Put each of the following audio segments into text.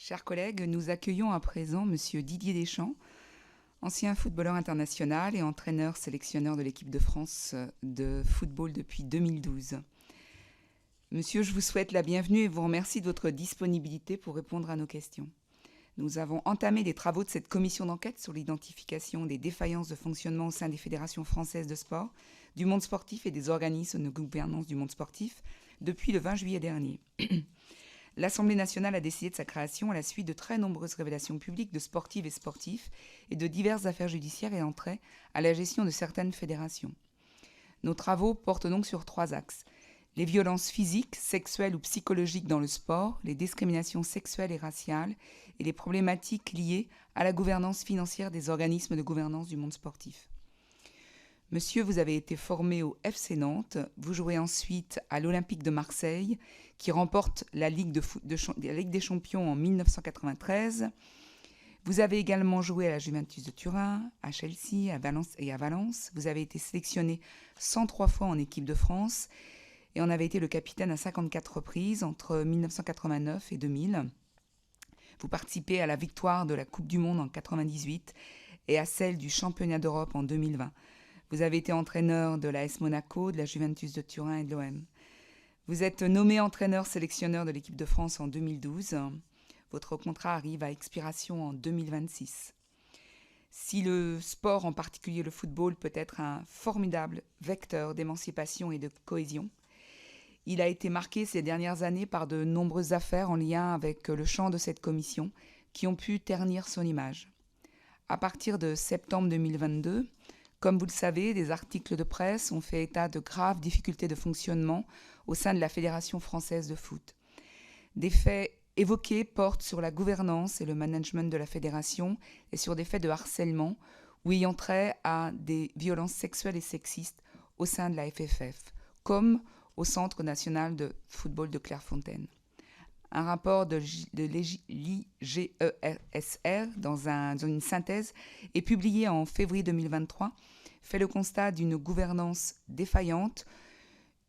Chers collègues, nous accueillons à présent Monsieur Didier Deschamps, ancien footballeur international et entraîneur-sélectionneur de l'équipe de France de football depuis 2012. Monsieur, je vous souhaite la bienvenue et vous remercie de votre disponibilité pour répondre à nos questions. Nous avons entamé les travaux de cette commission d'enquête sur l'identification des défaillances de fonctionnement au sein des fédérations françaises de sport, du monde sportif et des organismes de gouvernance du monde sportif depuis le 20 juillet dernier. L'Assemblée nationale a décidé de sa création à la suite de très nombreuses révélations publiques de sportives et sportifs et de diverses affaires judiciaires ayant trait à la gestion de certaines fédérations. Nos travaux portent donc sur 3 axes. Les violences physiques, sexuelles ou psychologiques dans le sport, les discriminations sexuelles et raciales et les problématiques liées à la gouvernance financière des organismes de gouvernance du monde sportif. Monsieur, vous avez été formé au FC Nantes, vous jouez ensuite à l'Olympique de Marseille, qui remporte la Ligue des Champions en 1993. Vous avez également joué à la Juventus de Turin, à Chelsea, à Valence. Vous avez été sélectionné 103 fois en équipe de France et en avez été le capitaine à 54 reprises entre 1989 et 2000. Vous participez à la victoire de la Coupe du Monde en 1998 et à celle du Championnat d'Europe en 2020. Vous avez été entraîneur de l'AS Monaco, de la Juventus de Turin et de l'OM. Vous êtes nommé entraîneur-sélectionneur de l'équipe de France en 2012. Votre contrat arrive à expiration en 2026. Si le sport, en particulier le football, peut être un formidable vecteur d'émancipation et de cohésion, il a été marqué ces dernières années par de nombreuses affaires en lien avec le champ de cette commission qui ont pu ternir son image. À partir de septembre 2022, comme vous le savez, des articles de presse ont fait état de graves difficultés de fonctionnement au sein de la Fédération française de foot. Des faits évoqués portent sur la gouvernance et le management de la fédération et sur des faits de harcèlement ou ayant trait à des violences sexuelles et sexistes au sein de la FFF, comme au Centre national de football de Clairefontaine. Un rapport de l'IGESR, dans une synthèse, est publié en février 2023, fait le constat d'une gouvernance défaillante,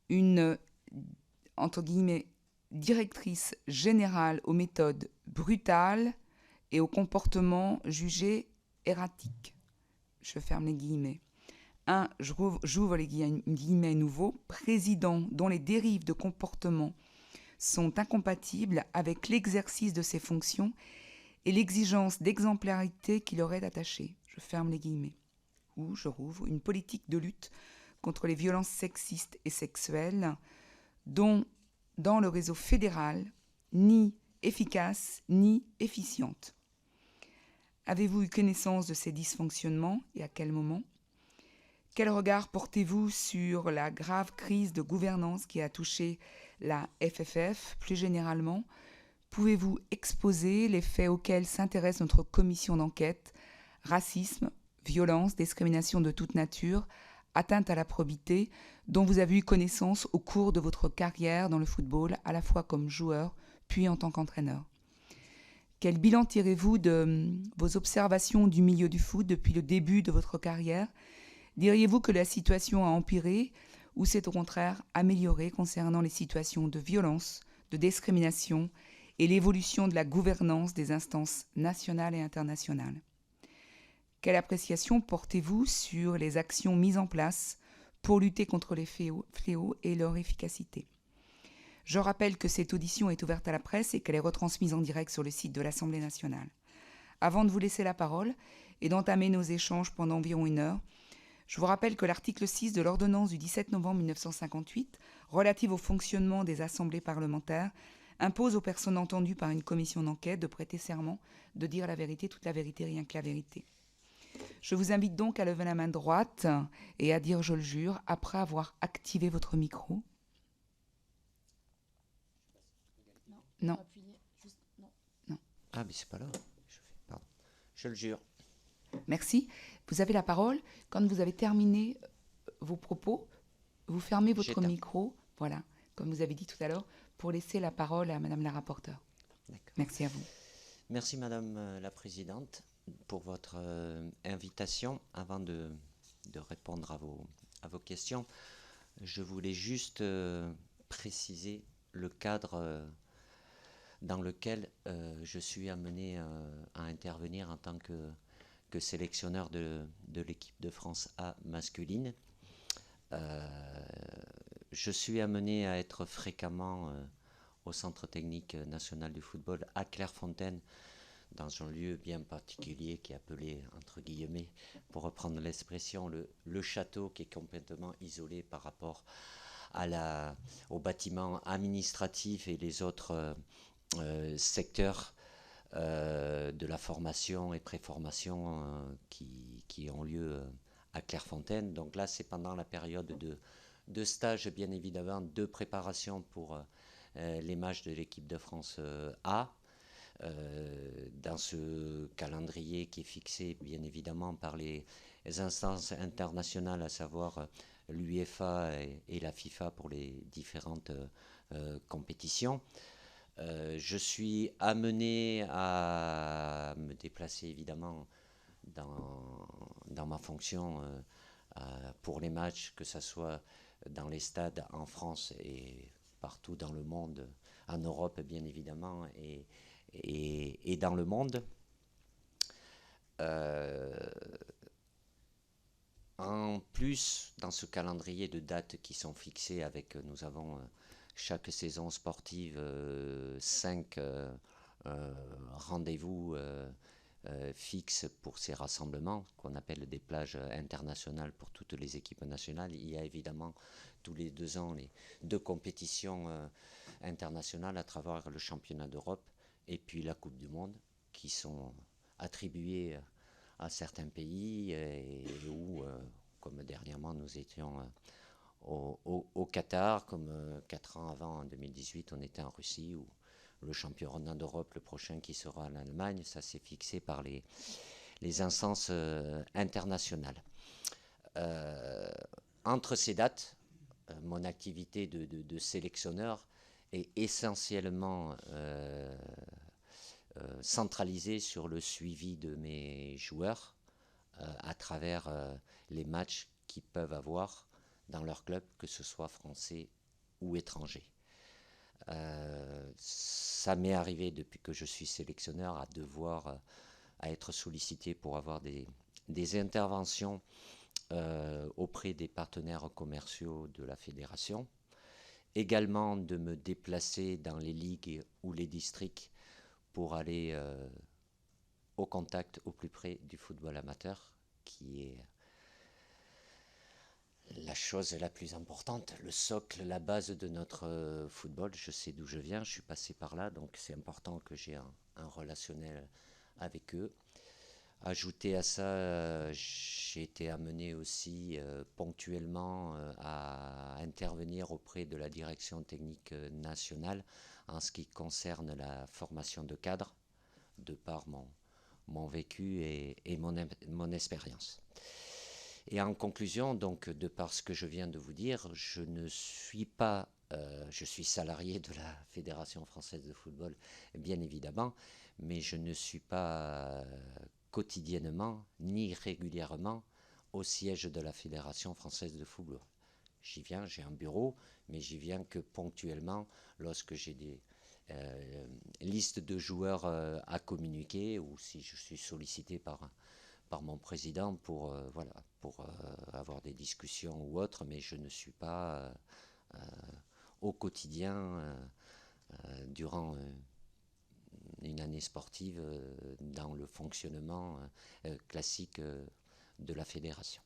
une, entre guillemets, directrice générale aux méthodes brutales et aux comportements jugés erratiques. Je ferme les guillemets. J'ouvre les guillemets nouveaux, président dont les dérives de comportement sont incompatibles avec l'exercice de ses fonctions et l'exigence d'exemplarité qui leur est attachée. Je ferme les guillemets. Ou je rouvre une politique de lutte contre les violences sexistes et sexuelles dont, dans le réseau fédéral, ni efficace ni efficiente. Avez-vous eu connaissance de ces dysfonctionnements et à quel moment ? Quel regard portez-vous sur la grave crise de gouvernance qui a touché la FFF plus généralement ? Pouvez-vous exposer les faits auxquels s'intéresse notre commission d'enquête ? Racisme, violence, discrimination de toute nature, atteinte à la probité, dont vous avez eu connaissance au cours de votre carrière dans le football, à la fois comme joueur puis en tant qu'entraîneur. Quel bilan tirez-vous de vos observations du milieu du foot depuis le début de votre carrière ? Diriez-vous que la situation a empiré ou s'est au contraire améliorée concernant les situations de violence, de discrimination et l'évolution de la gouvernance des instances nationales et internationales ? Quelle appréciation portez-vous sur les actions mises en place pour lutter contre les fléaux et leur efficacité ? Je rappelle que cette audition est ouverte à la presse et qu'elle est retransmise en direct sur le site de l'Assemblée nationale. Avant de vous laisser la parole et d'entamer nos échanges pendant environ 1 heure, je vous rappelle que l'article 6 de l'ordonnance du 17 novembre 1958, relative au fonctionnement des assemblées parlementaires, impose aux personnes entendues par une commission d'enquête de prêter serment, de dire la vérité, toute la vérité, rien que la vérité. Je vous invite donc à lever la main droite et à dire « je le jure » après avoir activé votre micro. Non. Non. Ah, mais c'est pas là. Pardon. Je le jure. Merci. Vous avez la parole. Quand vous avez terminé vos propos, vous fermez votre micro, voilà, comme vous avez dit tout à l'heure, pour laisser la parole à Madame la rapporteure. D'accord. Merci à vous. Merci Madame la Présidente pour votre invitation. Avant de répondre à vos questions, je voulais juste préciser le cadre dans lequel je suis amené à intervenir en tant que sélectionneur de l'équipe de France A masculine. Je suis amené à être fréquemment au Centre technique national du football à Clairefontaine, dans un lieu bien particulier qui est appelé, entre guillemets, pour reprendre l'expression, le château, qui est complètement isolé par rapport aux bâtiments administratifs et les autres secteurs de la formation et préformation qui ont lieu à Clairefontaine. Donc là, c'est pendant la période de stage, bien évidemment, de préparation pour les matchs de l'équipe de France A. Dans ce calendrier qui est fixé bien évidemment par les instances internationales, à savoir l'UEFA et la FIFA pour les différentes compétitions. Je suis amené à me déplacer évidemment dans ma fonction pour les matchs, que ce soit dans les stades en France et partout dans le monde, en Europe bien évidemment, et dans le monde. En plus, dans ce calendrier de dates qui sont fixées nous avons chaque saison sportive 5 rendez-vous fixes pour ces rassemblements qu'on appelle des plages internationales pour toutes les équipes nationales. Il y a évidemment tous les 2 ans les 2 compétitions internationales à travers le championnat d'Europe et puis la Coupe du Monde, qui sont attribuées à certains pays et où, comme dernièrement nous étions au Qatar, comme 4 ans avant, en 2018, on était en Russie, ou le championnat d'Europe, le prochain qui sera en Allemagne, ça s'est fixé par les instances internationales. Entre ces dates, mon activité de sélectionneur est essentiellement centralisée sur le suivi de mes joueurs à travers les matchs qu'ils peuvent avoir dans leur club, que ce soit français ou étranger. Ça m'est arrivé depuis que je suis sélectionneur à devoir à être sollicité pour avoir des interventions auprès des partenaires commerciaux de la fédération. Également de me déplacer dans les ligues ou les districts pour aller au contact au plus près du football amateur, qui est la chose la plus importante, le socle, la base de notre football. Je sais d'où je viens, je suis passé par là, donc c'est important que j'ai un relationnel avec eux. Ajouté à ça, j'ai été amené aussi ponctuellement à intervenir auprès de la direction technique nationale en ce qui concerne la formation de cadres, de par mon vécu et mon expérience. Et en conclusion, donc, de par ce que je viens de vous dire, je ne suis pas, je suis salarié de la Fédération française de football, bien évidemment, mais je ne suis pas quotidiennement ni régulièrement au siège de la Fédération française de football. J'y viens, j'ai un bureau, mais j'y viens que ponctuellement lorsque j'ai des listes de joueurs à communiquer, ou si je suis sollicité par mon président pour avoir des discussions ou autre, mais je ne suis pas au quotidien durant une année sportive dans le fonctionnement classique de la fédération.